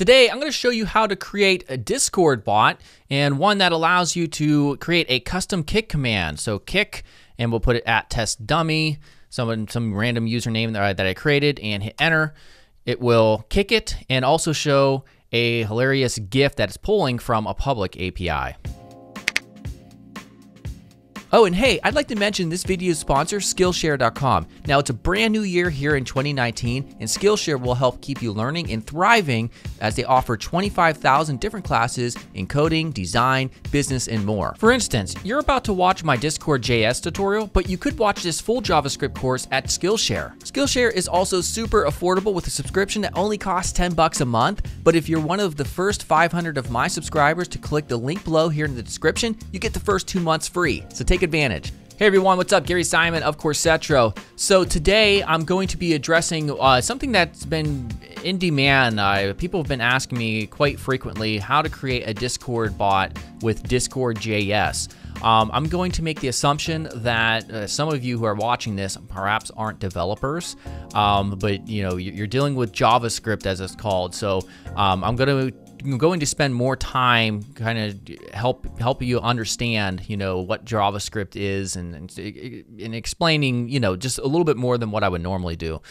Today, I'm going to show you how to create a Discord bot and one that allows you to create a custom kick command. So kick, and we'll put it at test dummy, some random username that I created, and hit enter. It will kick it and also show a hilarious GIF that is pulling from a public API. Oh, and hey, I'd like to mention this video's sponsor, Skillshare.com. Now, it's a brand new year here in 2019, and Skillshare will help keep you learning and thriving as they offer 25,000 different classes in coding, design, business, and more. For instance, you're about to watch my Discord.js tutorial, but you could watch this full JavaScript course at Skillshare. Skillshare is also super affordable with a subscription that only costs $10 a month, but if you're one of the first 500 of my subscribers to click the link below here in the description, you get the first 2 months free. So take advantage. Hey everyone, what's up? Gary Simon of Coursetro. So today I'm going to be addressing something that's been in demand. People have been asking me quite frequently how to create a Discord bot with Discord.js. I'm going to make the assumption that some of you who are watching this perhaps aren't developers, but you know, you're dealing with JavaScript as it's called. So I'm going to spend more time kind of help you understand, you know, what JavaScript is and explaining, you know, just a little bit more than what I would normally do.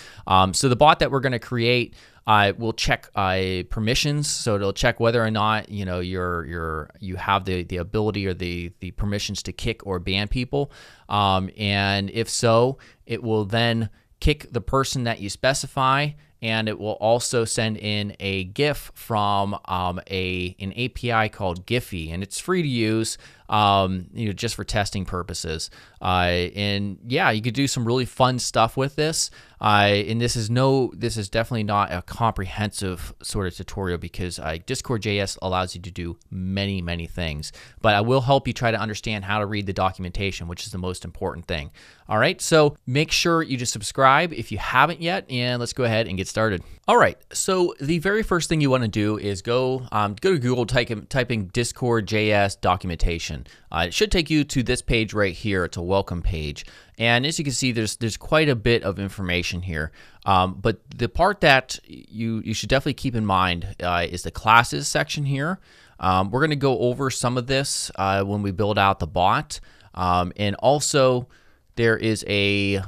So the bot that we're going to create will check permissions, so it'll check whether or not, you know, you have the ability or the permissions to kick or ban people, and if so, it will then kick the person that you specify. And it will also send in a GIF from an API called Giphy, and it's free to use, you know, just for testing purposes. And yeah, you could do some really fun stuff with this. And this is definitely not a comprehensive sort of tutorial because Discord.js allows you to do many things. But I will help you try to understand how to read the documentation, which is the most important thing. All right, so make sure you just subscribe if you haven't yet, and let's go ahead and get started. All right, so the very first thing you want to do is go to Google, typing Discord.js documentation. It should take you to this page right here. It's a welcome page, and as you can see, there's quite a bit of information here. But the part that you should definitely keep in mind is the classes section here. We're going to go over some of this when we build out the bot, and also there is a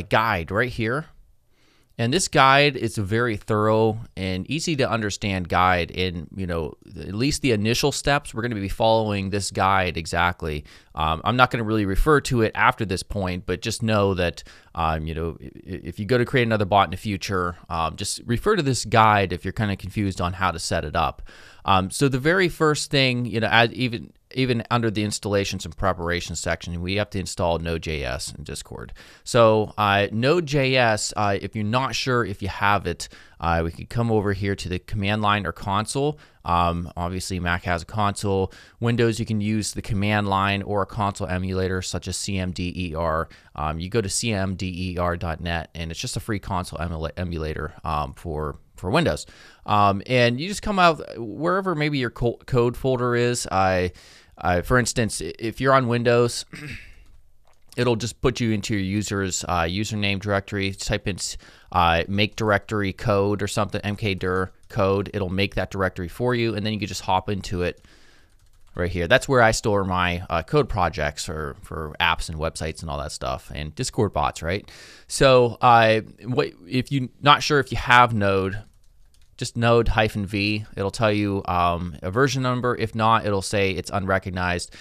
guide right here. And this guide is a very thorough and easy to understand guide. And, you know, at least the initial steps, we're going to be following this guide exactly. I'm not going to really refer to it after this point, but just know that, you know, if you go to create another bot in the future, just refer to this guide if you're kind of confused on how to set it up. So the very first thing, you know, even under the installations and preparation section, we have to install Node.js in Discord. So Node.js, if you're not sure if you have it, we could come over here to the command line or console. Obviously, Mac has a console. Windows, you can use the command line or a console emulator such as CMDER. You go to cmder.net, and it's just a free console emulator for Windows. And you just come out wherever maybe your code folder is. For instance, if you're on Windows, it'll just put you into your user's username directory. Type in make directory code or something, mkdir code. It'll make that directory for you, and then you can just hop into it right here. That's where I store my code projects for apps and websites and all that stuff, and Discord bots, right? So if you're not sure if you have Node, just node-v. It'll tell you a version number. If not, it'll say it's unrecognized.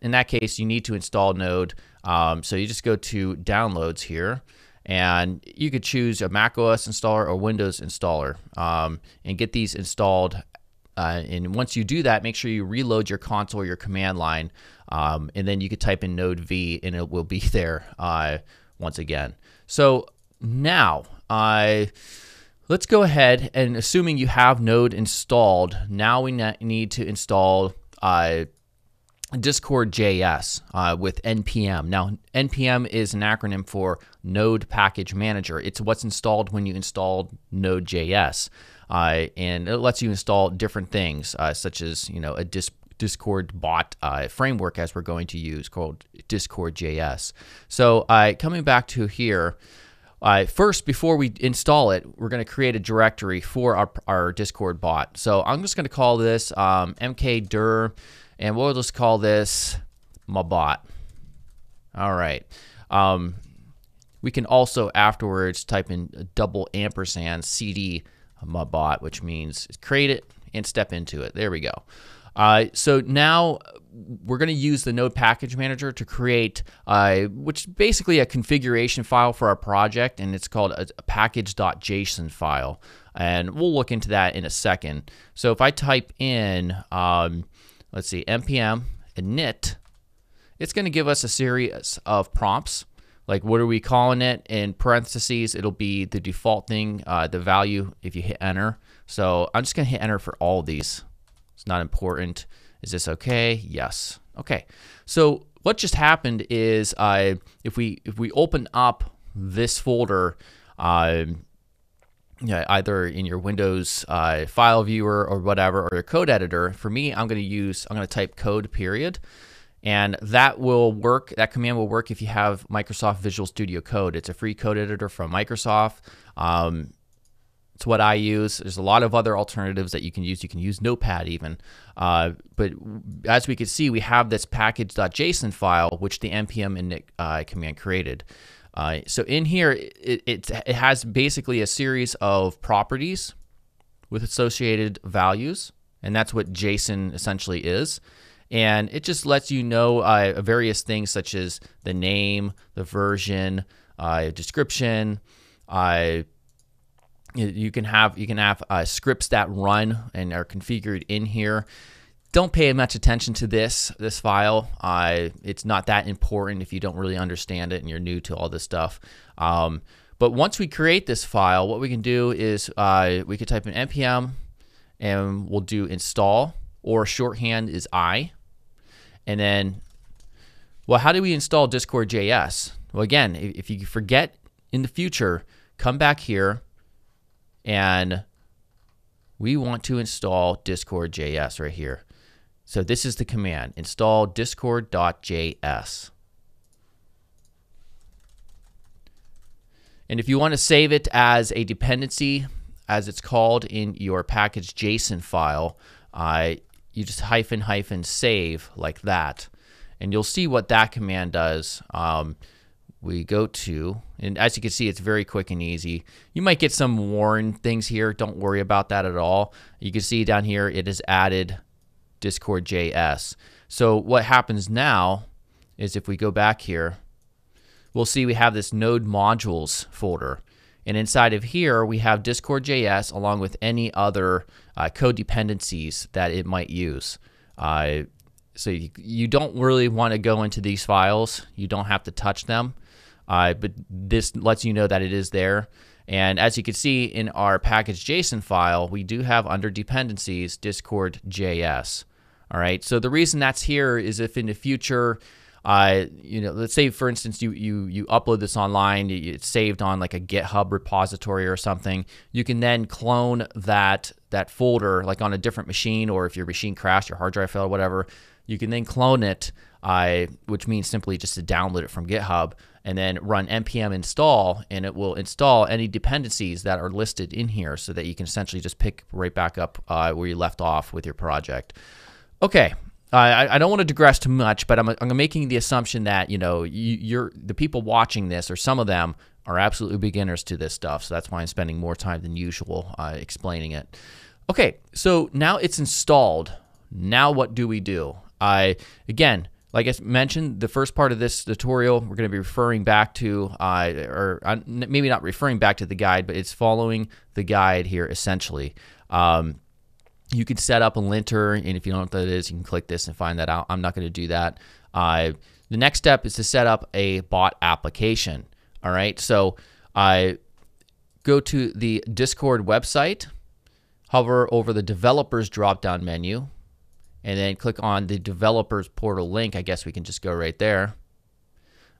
In that case, you need to install Node. So you just go to downloads here, and you could choose a Mac OS installer or Windows installer, and get these installed. And once you do that, make sure you reload your console or your command line, and then you could type in node-v, and it will be there once again. So now, let's go ahead and, assuming you have Node installed, now we need to install Discord.js with NPM. Now, NPM is an acronym for Node Package Manager. It's what's installed when you install Node.js, and it lets you install different things, such as, you know, a Discord bot framework, as we're going to use, called Discord.js. So coming back to here, First, before we install it, we're going to create a directory for our Discord bot. So I'm just going to call this mkdir, and we'll just call this my bot. All right. We can also afterwards type in && cd my bot, which means create it and step into it. There we go. So now we're going to use the Node Package Manager to create, which is basically a configuration file for our project, and it's called a package.json file. And we'll look into that in a second. So if I type in, let's see, npm init, it's going to give us a series of prompts. Like, what are we calling it? In parentheses, it'll be the default thing, the value if you hit enter. So I'm just going to hit enter for all of these. It's not important. Is this okay? Yes. Okay. So what just happened is if we open up this folder, either in your Windows file viewer or whatever, or your code editor, for me, I'm going to type code period. And that will work. That command will work if you have Microsoft Visual Studio Code. It's a free code editor from Microsoft. It's what I use. There's a lot of other alternatives that you can use. You can use Notepad even. But as we can see, we have this package.json file, which the npm init command created. So in here, it has basically a series of properties with associated values, and that's what JSON essentially is. And it just lets you know various things such as the name, the version, description. You can have scripts that run and are configured in here. Don't pay much attention to this file. It's not that important if you don't really understand it and you're new to all this stuff. But once we create this file, what we can do is we could type in npm and we'll do install, or shorthand is I. And then, well, how do we install Discord.js? Well, again, if you forget in the future, come back here and we want to install Discord.js right here. So this is the command, install discord.js. And if you want to save it as a dependency, as it's called in your package JSON file, you just -- save like that. And you'll see what that command does. We go to, and as you can see, it's very quick and easy. You might get some warn things here. Don't worry about that at all. You can see down here, it has added Discord.js. So what happens now is if we go back here, we'll see we have this node modules folder. And inside of here, we have Discord.js along with any other code dependencies that it might use. So you don't really want to go into these files. You don't have to touch them. But this lets you know that it is there. And as you can see in our package JSON file, we do have under dependencies Discord.js. All right. So the reason that's here is if in the future, let's say for instance you upload this online, it's saved on like a GitHub repository or something. You can then clone that folder like on a different machine, or if your machine crashed, your hard drive fell, or whatever, you can then clone it, which means simply just to download it from GitHub and then run npm install, and it will install any dependencies that are listed in here so that you can essentially just pick right back up where you left off with your project. Okay. I don't want to digress too much, but I'm making the assumption that the people watching this, or some of them, are absolutely beginners to this stuff. So that's why I'm spending more time than usual explaining it. Okay, so now it's installed. Now what do we do? Again, like I mentioned, the first part of this tutorial, we're going to be referring back to, maybe not referring back to the guide, but it's following the guide here essentially. You can set up a linter, and if you don't know what that is, you can click this and find that out. I'm not going to do that. The next step is to set up a bot application. All right, so go to the Discord website, hover over the developers drop-down menu, and then click on the developers portal link. I guess we can just go right there.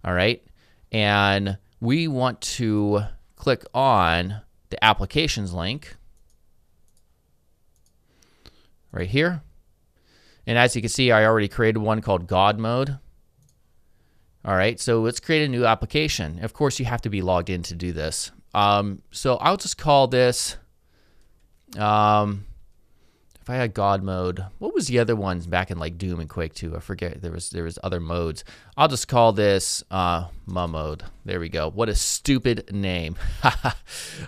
All right, and we want to click on the applications link right here. And as you can see, I already created one called God Mode. All right, so let's create a new application. Of course, you have to be logged in to do this. So I'll just call this, if I had God mode, what was the other ones back in like Doom and Quake 2? I forget, there was other modes. I'll just call this mum mode. There we go. What a stupid name.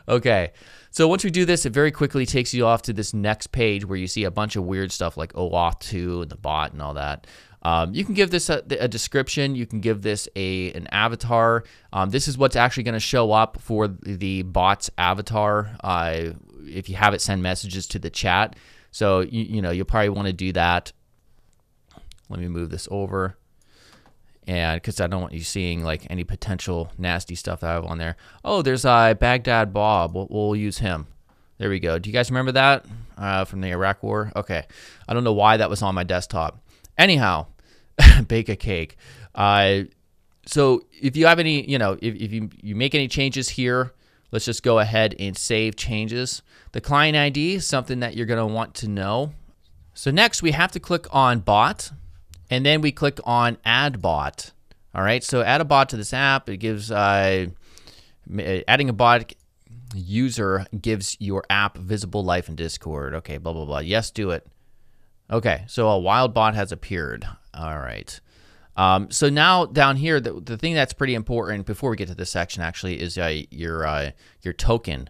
Okay, so once we do this, it very quickly takes you off to this next page where you see a bunch of weird stuff like OAuth 2 and the bot and all that. You can give this a description. You can give this an avatar. This is what's actually going to show up for the bot's avatar if you have it send messages to the chat. So, you'll probably want to do that. Let me move this over. And because I don't want you seeing like any potential nasty stuff that I have on there. Oh, there's Baghdad Bob. We'll use him. There we go. Do you guys remember that from the Iraq War? Okay. I don't know why that was on my desktop. Anyhow, bake a cake. So if you have any, if you make any changes here, let's just go ahead and save changes. The client ID is something that you're going to want to know. So next we have to click on bot, and then we click on add bot. All right, so add a bot to this app. It gives, adding a bot user gives your app visible life in Discord. Okay, blah, blah, blah. Yes, do it. Okay, so a wild bot has appeared. All right. So now down here, the thing that's pretty important before we get to this section actually is your token.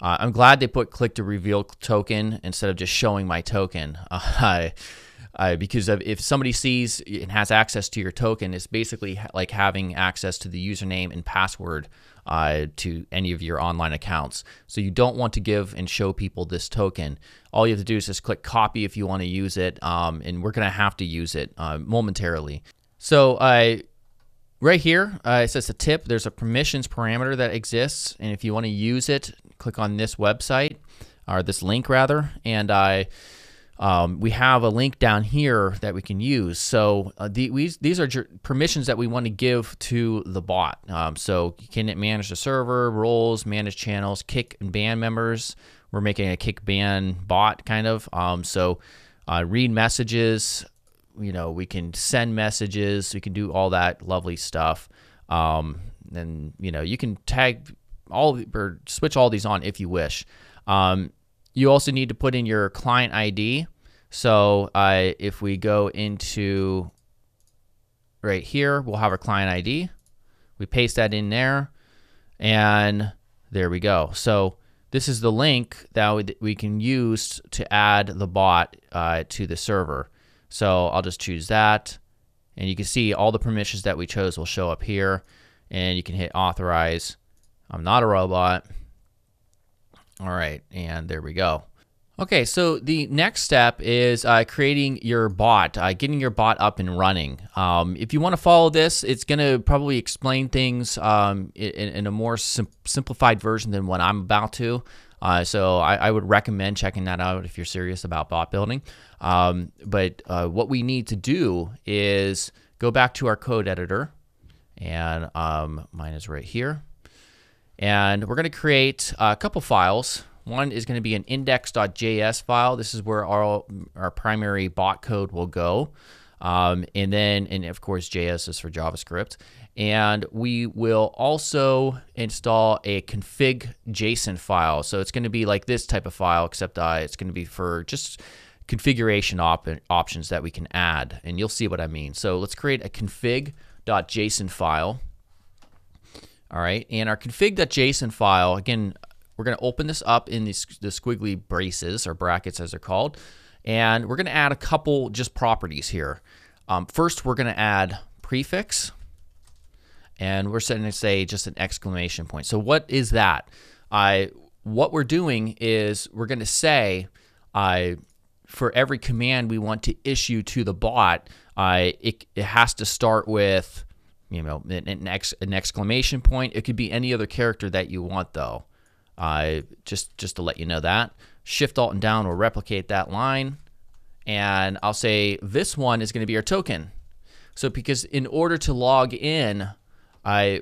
I'm glad they put click to reveal token instead of just showing my token. Because if somebody sees and has access to your token, it's basically like having access to the username and password to any of your online accounts. So you don't want to give and show people this token. All you have to do is just click copy if you want to use it, and we're going to have to use it momentarily. So right here, it says a tip. There's a permissions parameter that exists, and if you want to use it, click on this website, or this link rather, and we have a link down here that we can use. So these are permissions that we want to give to the bot. So you can manage the server, roles, manage channels, kick and ban members. We're making a kick ban bot kind of. So read messages. We can send messages. We can do all that lovely stuff. And you can tag or switch all these on if you wish. You also need to put in your client ID. So if we go into right here, we'll have our client ID. We paste that in there, and there we go. So this is the link that we can use to add the bot to the server. So I'll just choose that, and you can see all the permissions that we chose will show up here, and you can hit authorize. I'm not a robot. All right, and there we go. Okay, so the next step is creating your bot, getting your bot up and running. If you want to follow this, it's going to probably explain things in a more simplified version than what I'm about to. So I would recommend checking that out if you're serious about bot building. But what we need to do is go back to our code editor, and mine is right here. And we're going to create a couple files. One is going to be an index.js file. This is where our primary bot code will go. And of course, JS is for JavaScript. And we will also install a config.json file. So it's going to be like this type of file, except it's going to be for just configuration options that we can add. And you'll see what I mean. So let's create a config.json file. All right, and our config.json file, again, we're going to open this up in the squiggly braces, or brackets as they're called, and we're going to add a couple just properties here. First, we're going to add prefix, and we're setting to say just an exclamation point. So what is that? What we're doing is we're going to say for every command we want to issue to the bot, it has to start with an exclamation point. It could be any other character that you want, though. Just to let you know that. Shift, Alt, and down will replicate that line. And I'll say this one is going to be our token. So because in order to log in,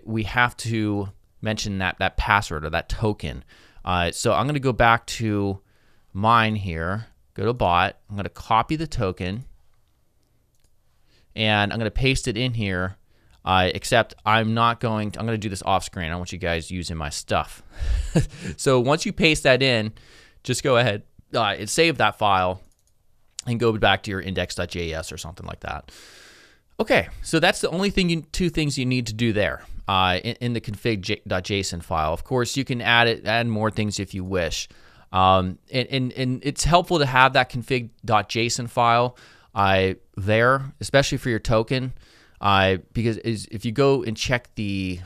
we have to mention that password or that token. So I'm going to go back to mine here. Go to bot. I'm going to copy the token. And I'm going to paste it in here. except I'm going to do this off screen. I want you guys using my stuff. So once you paste that in, just go ahead and save that file and go back to your index.js or something like that. Okay, so that's the only thing two things you need to do there in the config.json file. Of course, you can add more things if you wish. And it's helpful to have that config.json file there, especially for your token, because if you go and check the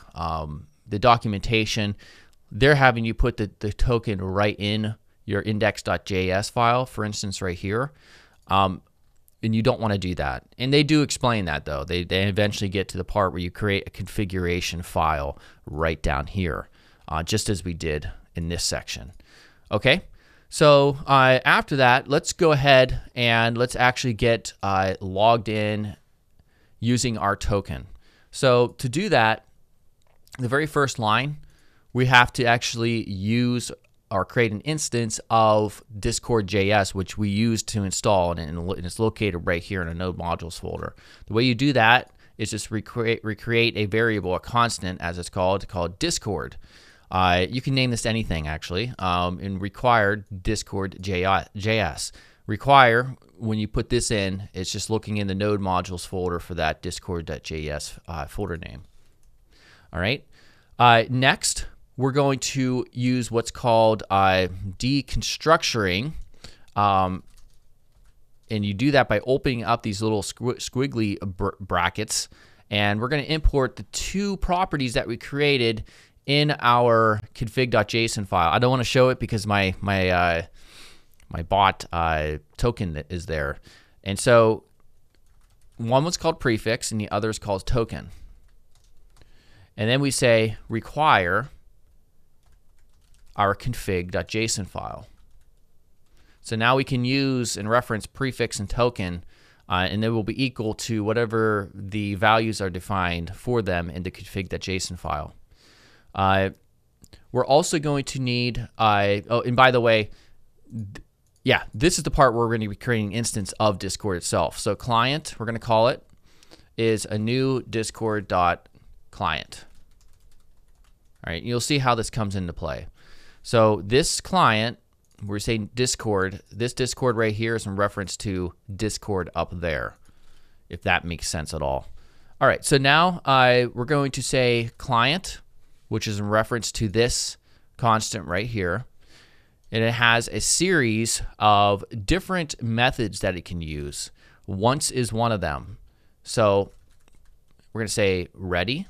documentation, they're having you put the token right in your index.js file, for instance, right here. And you don't want to do that. And they do explain that, though. They eventually get to the part where you create a configuration file right down here, just as we did in this section. Okay, so after that, let's go ahead and let's actually get logged in using our token. So to do that, the very first line, we have to actually use or create an instance of Discord.js, which we use to install, and it's located right here in a node modules folder. The way you do that is just recreate a variable, a constant, as it's called Discord. You can name this anything, actually, and required Discord.js. Require, when you put this in, it's just looking in the node modules folder for that Discord.js folder name. All right. Next, we're going to use what's called deconstructuring, and you do that by opening up these little squiggly brackets, and we're going to import the two properties that we created in our config.json file. I don't want to show it because my bot token is there, and so one was called prefix and the other is called token, and then we say require our config.json file. So now we can use and reference prefix and token, and they will be equal to whatever the values are defined for them in the config.json file. We're also going to need, oh, and by the way, yeah, this is the part where we're going to be creating an instance of Discord itself. So client, we're going to call it, is a new Discord.client. All right, you'll see how this comes into play. So this client, we're saying Discord, this Discord right here is in reference to Discord up there, if that makes sense at all. All right, so now we're going to say client, which is in reference to this constant right here. And it has a series of different methods that it can use. Once is one of them. So we're going to say ready.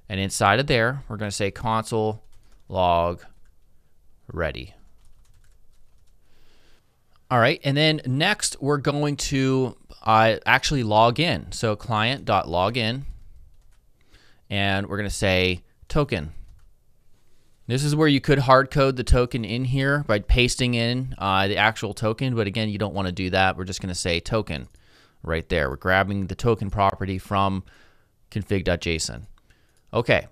And inside of there, we're going to say console log ready. All right, and then next we're going to actually log in. So client.login, and we're going to say token. This is where you could hard code the token in here by pasting in the actual token, but again, you don't want to do that. We're just going to say token right there. We're grabbing the token property from config.json. Okay.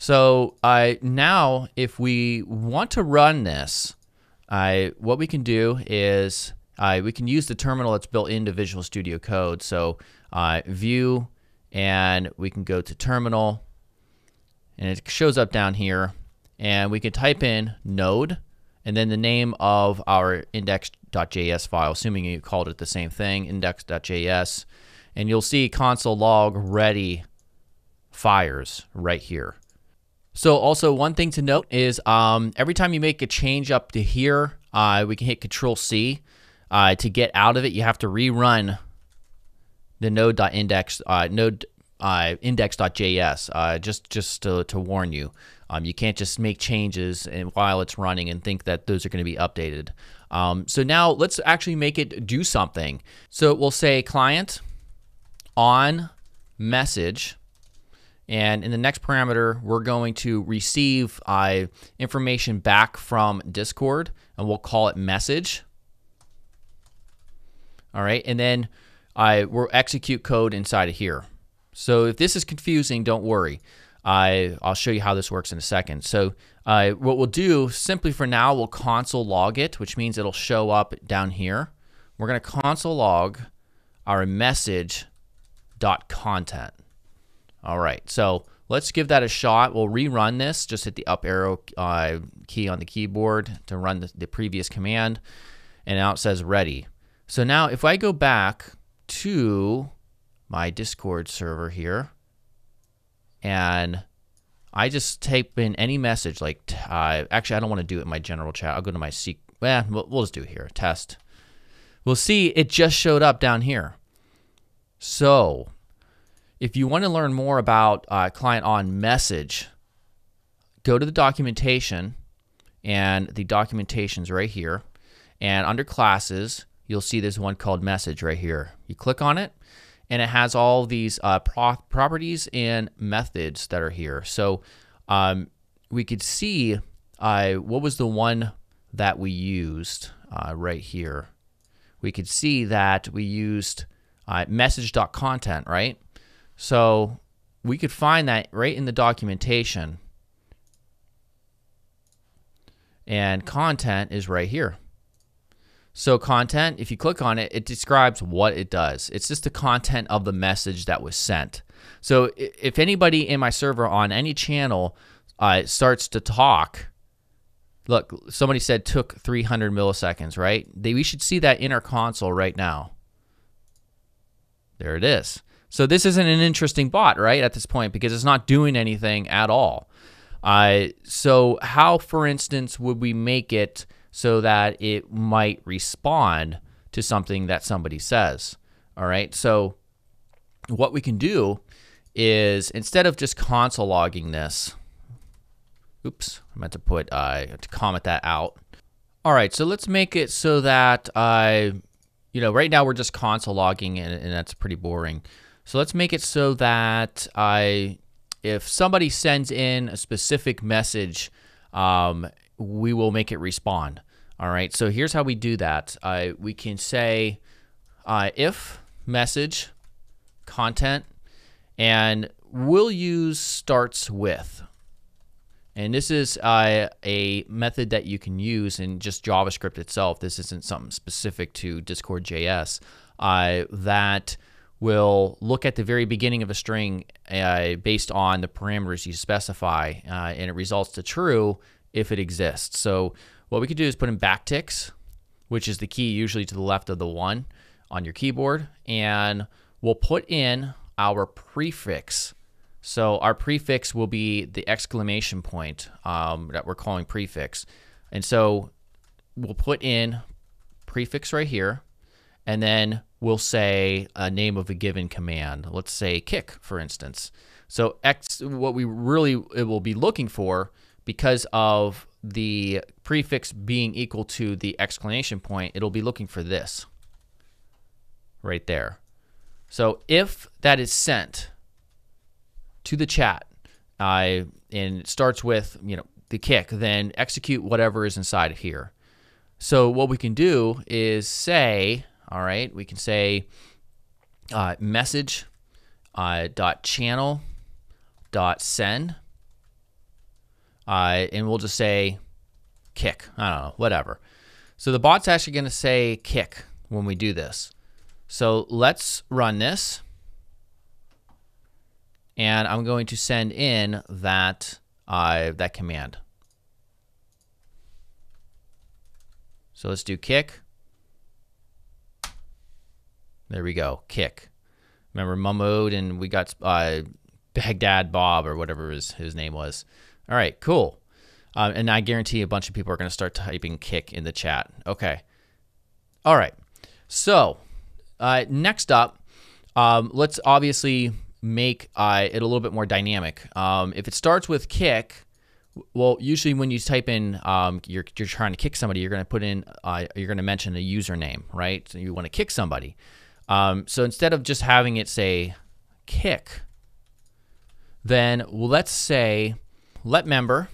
So now if we want to run this, what we can do is we can use the terminal that's built into Visual Studio Code. So view, and we can go to terminal, and it shows up down here, and we can type in node and then the name of our index.js file, assuming you called it the same thing, index.js, and you'll see console log ready fires right here. So also one thing to note is every time you make a change up to here, we can hit Control-C. To get out of it, you have to rerun the index.js, just to warn you. You can't just make changes while it's running and think that those are going to be updated. So now let's actually make it do something. So we'll say client on message. And in the next parameter, we're going to receive information back from Discord, and we'll call it message. All right, and then we'll execute code inside of here. So if this is confusing, don't worry. I'll show you how this works in a second. So what we'll do, simply for now, we'll console log it, which means it'll show up down here. We're going to console log our message.content. All right, so let's give that a shot. We'll rerun this. Just hit the up arrow key on the keyboard to run the previous command. And now it says ready. So now if I go back to my Discord server here, and I just type in any message, like, actually, I don't want to do it in my general chat. I'll go to my we'll just do it here, test. We'll see it just showed up down here. So if you want to learn more about client on message, go to the documentation, and the documentation's right here. And under classes, you'll see there's one called message right here. You click on it, and it has all these properties and methods that are here. So we could see what was the one that we used right here. We could see that we used message.content, right? So we could find that right in the documentation. And content is right here. So content, if you click on it, it describes what it does. It's just the content of the message that was sent. So if anybody in my server on any channel starts to talk, look, somebody said took 300 milliseconds, right? We should see that in our console right now. There it is. So this isn't an interesting bot, right, at this point, because it's not doing anything at all. So how, for instance, would we make it so that it might respond to something that somebody says? All right, so what we can do is, instead of just console logging this, oops, I meant to put, to comment that out. All right, so let's make it so that, you know, right now we're just console logging, and that's pretty boring. So let's make it so that if somebody sends in a specific message, we will make it respond. All right, so here's how we do that. We can say if message content, and we'll use starts with. And this is a method that you can use in just JavaScript itself. This isn't something specific to Discord.js. That will look at the very beginning of a string based on the parameters you specify, and it results to true if it exists. So what we could do is put in backticks, which is the key usually to the left of the 1 on your keyboard, and we'll put in our prefix. So our prefix will be the exclamation point that we're calling prefix. And so we'll put in prefix right here, and then we'll say a name of a given command. Let's say kick, for instance. So what we really will be looking for, because of the prefix being equal to the exclamation point, it'll be looking for this right there. So if that is sent to the chat and it starts with, you know, the kick, then execute whatever is inside of here. So what we can do is say, all right, we can say message dot channel dot send, and we'll just say kick. I don't know, whatever. So the bot's actually going to say kick when we do this. So let's run this, and I'm going to send in that that command. So let's do kick. There we go, kick. Remember Mumode, and we got Baghdad Bob, or whatever his name was. All right, cool. And I guarantee a bunch of people are going to start typing kick in the chat. Okay. All right. So next up, let's obviously make it a little bit more dynamic. If it starts with kick, well, usually when you type in you're trying to kick somebody, you're going to put in you're going to mention a username, right? So you want to kick somebody. So instead of just having it say kick, then let's say let member,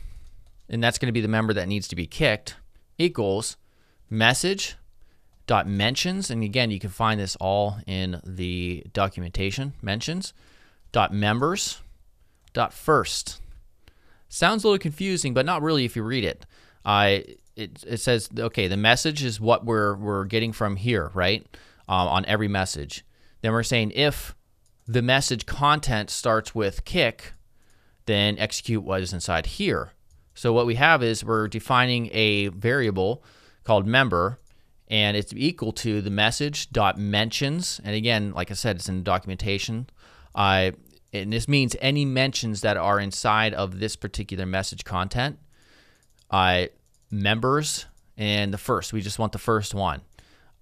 and that's going to be the member that needs to be kicked, equals message dot mentions, and again you can find this all in the documentation, mentions dot members dot first. Sounds a little confusing, but not really if you read it. It says, okay, the message is what we're getting from here, right? On every message. Then we're saying if the message content starts with kick, then execute what is inside here. So what we have is we're defining a variable called member, and it's equal to the message.mentions. And again, like I said, it's in the documentation. And this means any mentions that are inside of this particular message content. Members and the first, we just want the first one.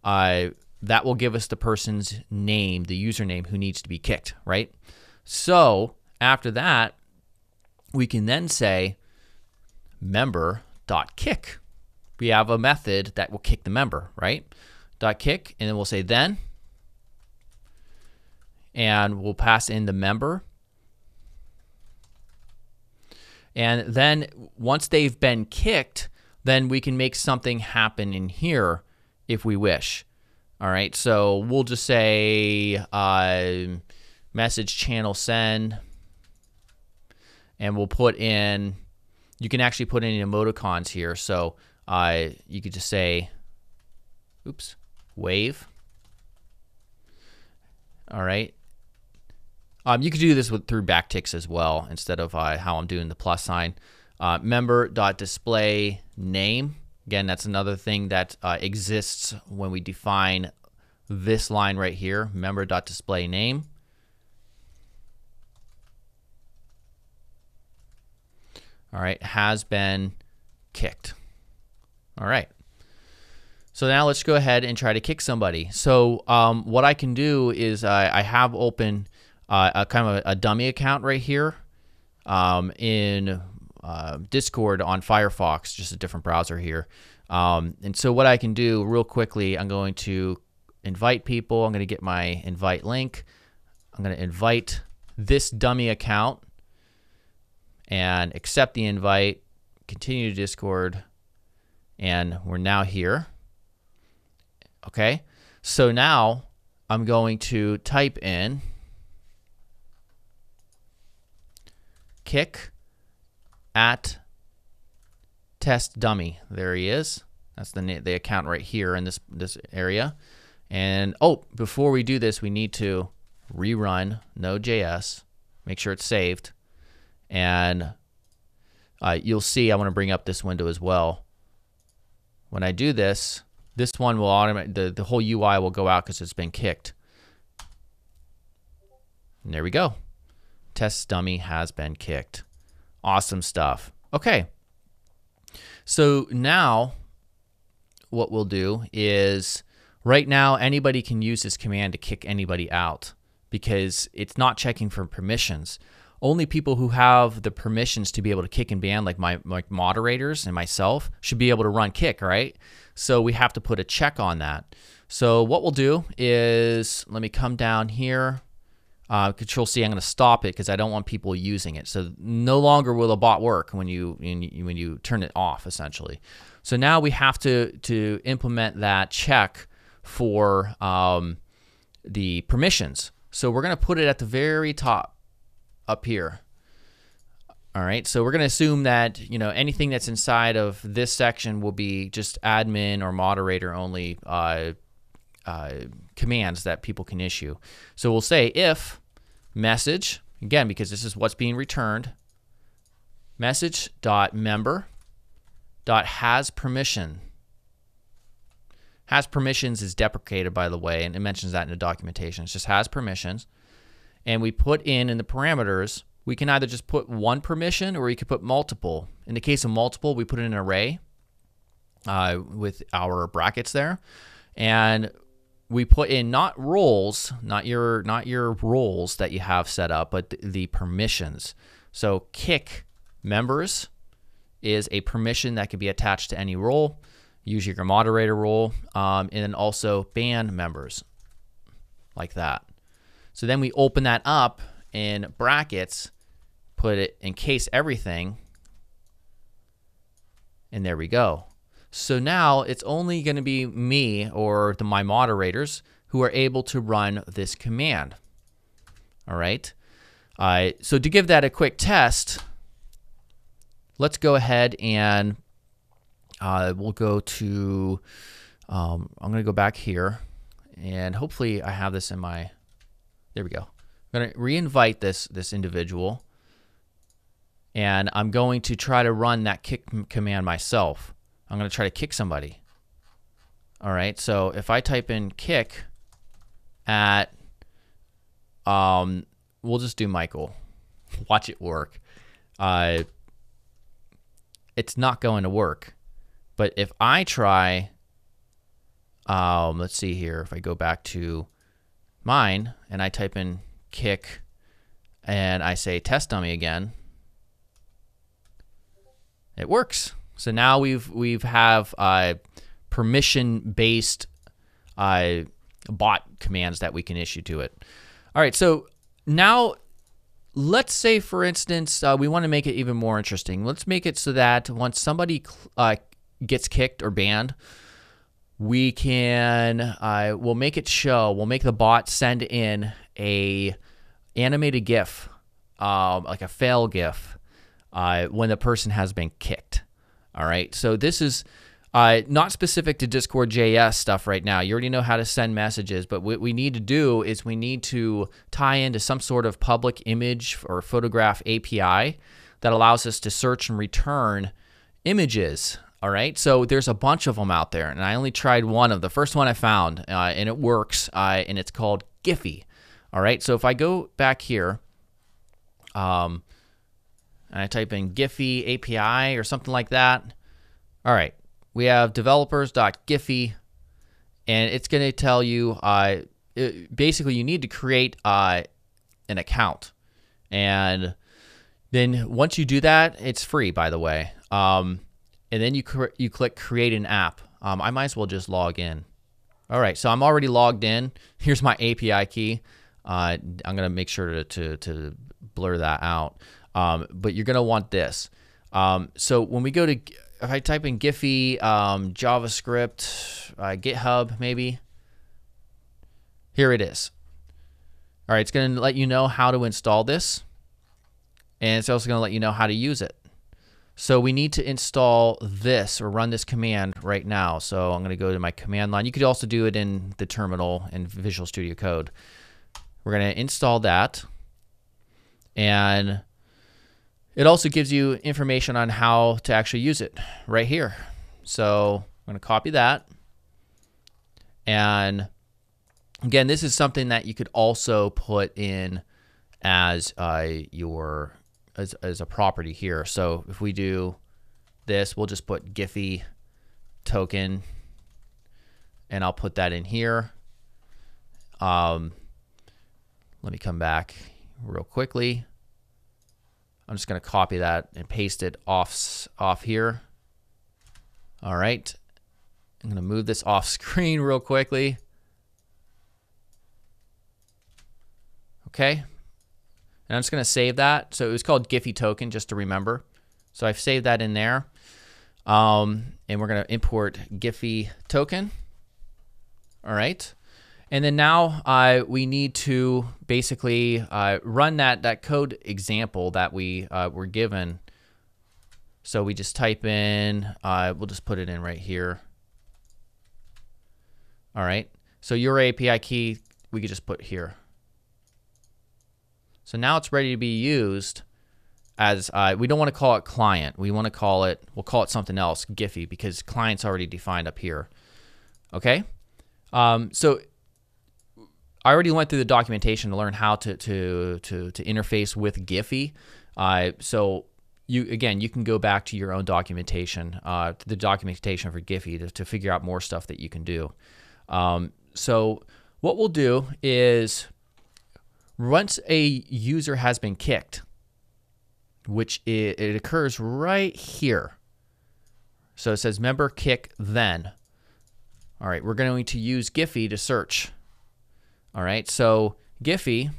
That will give us the person's name, the username who needs to be kicked, right? So after that, we can then say member.kick. We have a method that will kick the member, right? .kick, and then we'll say then, and we'll pass in the member. And then once they've been kicked, then we can make something happen in here if we wish. All right, so we'll just say message channel send, and we'll put in, you can actually put in emoticons here. So you could just say, oops, wave. All right. You could do this through backticks as well instead of how I'm doing the plus sign. Member.display name. Again, that's another thing that exists when we define this line right here, member.display name. All right, has been kicked. All right. So now let's go ahead and try to kick somebody. So what I can do is I have open a kind of a dummy account right here in Discord on Firefox, just a different browser here. And so what I can do real quickly, I'm going to invite people. I'm going to get my invite link. I'm going to invite this dummy account and accept the invite, continue to Discord, and we're now here. Okay, so now I'm going to type in kick at test dummy. There he is. That's the account right here in this area. And oh, before we do this, we need to rerun nodejs, make sure it's saved, and you'll see I want to bring up this window as well. When I do this, this one will automatically, the whole UI will go out because it's been kicked. And there we go. Test dummy has been kicked. Awesome stuff. Okay. So now what we'll do is right now anybody can use this command to kick anybody out because it's not checking for permissions. Only people who have the permissions to be able to kick and ban, like my moderators and myself, should be able to run kick, right? So we have to put a check on that. So what we'll do is, let me come down here. Control C, I'm going to stop it because I don't want people using it. So no longer will the bot work when you turn it off, essentially. So now we have to implement that check for the permissions. So we're going to put it at the very top up here. All right, so we're going to assume that anything that's inside of this section will be just admin or moderator only commands that people can issue. So we'll say if message, again, because this is what's being returned, message.member.hasPermission. Has permissions is deprecated, by the way, and it mentions that in the documentation. It's just has permissions. And we put in the parameters, we can either just put one permission or we could put multiple. In the case of multiple, we put in an array with our brackets there. And we put in not roles, not your roles that you have set up, but the permissions. So kick members is a permission that can be attached to any role, usually your moderator role, and then also ban members, like that. So then we open that up in brackets, put it encase everything, and there we go. So now it's only going to be me or my moderators who are able to run this command. All right. So to give that a quick test, let's go ahead and we'll go to, I'm going to go back here, and hopefully I have this in my, there we go. I'm going to re-invite this individual, and I'm going to try to run that kick command myself. I'm going to try to kick somebody. All right, so if I type in kick at, we'll just do Michael. Watch it work. It's not going to work. But if I try, let's see here, if I go back to mine and I type in kick and I say test dummy again, it works. So now we have permission-based bot commands that we can issue to it. All right, so now let's say, for instance, we want to make it even more interesting. Let's make it so that once somebody gets kicked or banned, we can, we'll make it show, we'll make the bot send in a animated GIF, like a fail GIF, when the person has been kicked. All right, so this is not specific to Discord.js stuff right now. You already know how to send messages, but what we need to do is we need to tie into some sort of public image or photograph API that allows us to search and return images. All right, so there's a bunch of them out there, and I only tried one of the first one I found, and it works, and it's called Giphy. All right, so if I go back here, and I type in Giphy API or something like that, all right, we have developers.giphy, and it's going to tell you, basically you need to create an account, and then once you do that, it's free, by the way. And then you click create an app. I might as well just log in. All right, so I'm already logged in. Here's my API key. I'm gonna make sure to blur that out. But you're gonna want this. So when we go to, if I type in Giphy, JavaScript, GitHub maybe, here it is. All right, it's gonna let you know how to install this, and it's also gonna let you know how to use it. So we need to install this or run this command right now. So I'm going to go to my command line. You could also do it in the terminal in Visual Studio Code. We're going to install that. And it also gives you information on how to actually use it right here. So I'm going to copy that. And again, this is something that you could also put in as your as a property here. So if we do this, we'll just put Giphy token, and I'll put that in here. Let me come back real quickly. I'm just going to copy that and paste it off here. All right. I'm going to move this off screen real quickly. Okay. And I'm just going to save that. So it was called Giphy token, just to remember. So I've saved that in there. And we're going to import Giphy token. All right. And then now we need to basically run that code example that we were given. So we just type in, we'll just put it in right here. All right. So your API key, we could just put here. So now it's ready to be used as, we don't want to call it client. We want to call it, we'll call it something else, Giphy, because client's already defined up here. Okay. So I already went through the documentation to learn how to interface with Giphy. So you can go back to your own documentation, the documentation for Giphy to figure out more stuff that you can do. So what we'll do is, once a user has been kicked, which it occurs right here. So it says member kick then. All right, we're going to use Giphy to search. All right, so Giphy,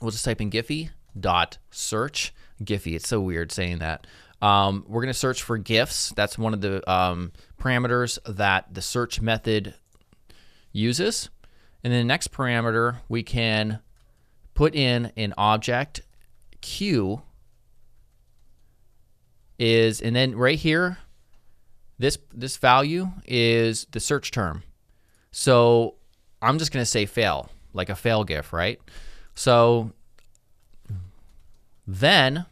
we'll just type in Giphy.search. Giphy, it's so weird saying that. We're going to search for GIFs. That's one of the parameters that the search method uses. And then the next parameter, we can put in an object Q is, and then right here, this value is the search term. So I'm just going to say fail, like a fail GIF, right? So then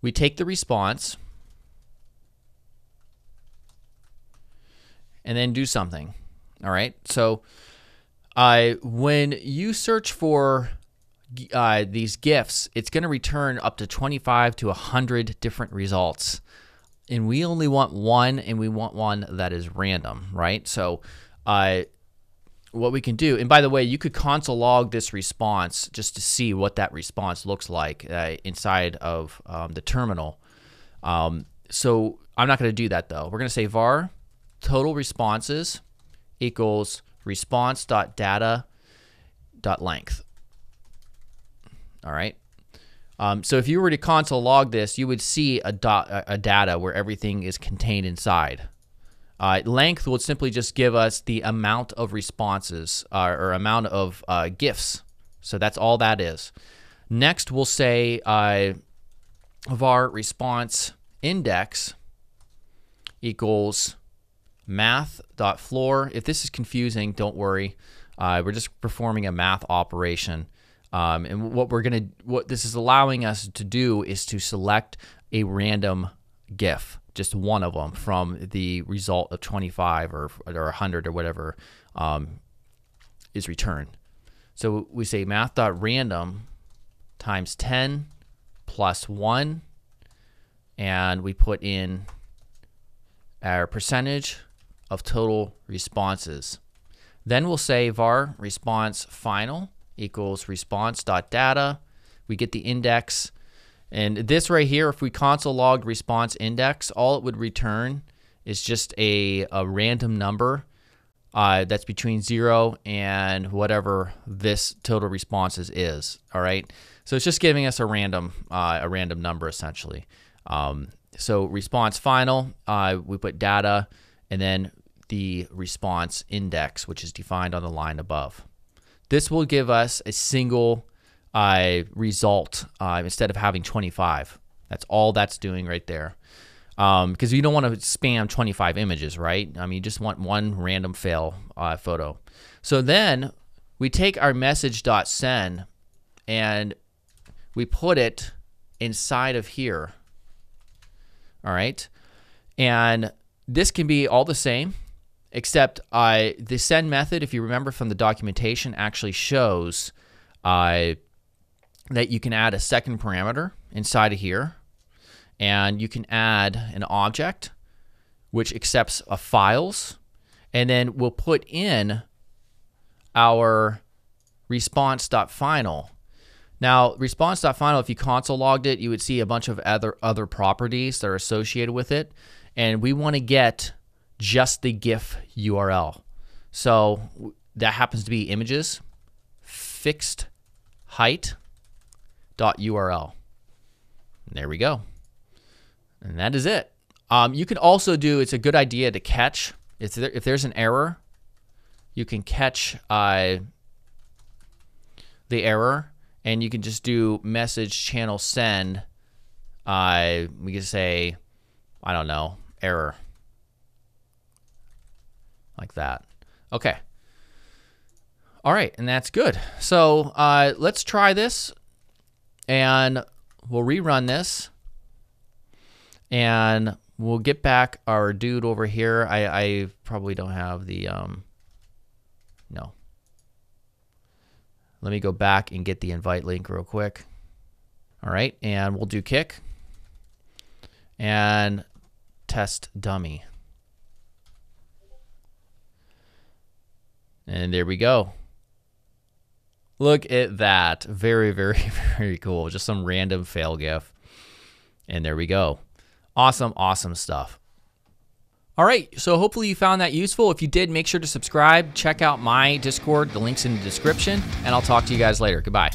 we take the response and then do something. All right. So when you search for these GIFs, it's going to return up to 25 to 100 different results. And we only want one, and we want one that is random, right? So what we can do, and by the way, you could console log this response just to see what that response looks like inside of the terminal. So I'm not going to do that though. We're going to say var total responses equals response.data.length. All right. So if you were to console log this, you would see a data where everything is contained inside. Length will simply just give us the amount of responses or amount of GIFs. So that's all that is. Next, we'll say var response index equals math.floor. If this is confusing, don't worry. We're just performing a math operation. And what this is allowing us to do is to select a random GIF, just one of them from the result of 25 or 100 or whatever is returned. So we say math.random times 10 plus 1, and we put in our percentage of total responses. Then we'll say var response final equals response.data. We get the index. And this right here, if we console logged response index, all it would return is just a random number that's between 0 and whatever this total responses is. All right. So it's just giving us a random number essentially. So response final, we put data and then the response index, which is defined on the line above. This will give us a single result instead of having 25. That's all that's doing right there. Because you don't want to spam 25 images, right? I mean, you just want one random fail photo. So then we take our message.send and we put it inside of here. All right. And this can be all the same, except the send method, if you remember from the documentation, actually shows that you can add a second parameter inside of here, and you can add an object which accepts files, and then we'll put in our response.final. Now, response.final, if you console logged it, you would see a bunch of other properties that are associated with it, and we want to get just the GIF URL. So that happens to be images fixed height.url. There we go. And that is it. You can also do, it's a good idea to catch, if there's an error, you can catch the error, and you can just do message channel send. We can say, I don't know, error. Like that. Okay. All right, and that's good. So let's try this, and we'll rerun this, and we'll get back our dude over here. I probably don't have the, no. Let me go back and get the invite link real quick. All right, and we'll do kick and test dummy. And there we go. Look at that. Very, very, very cool. Just some random fail GIF. And there we go. Awesome, awesome stuff. All right, so hopefully you found that useful. If you did, make sure to subscribe. Check out my Discord. The link's in the description. And I'll talk to you guys later. Goodbye.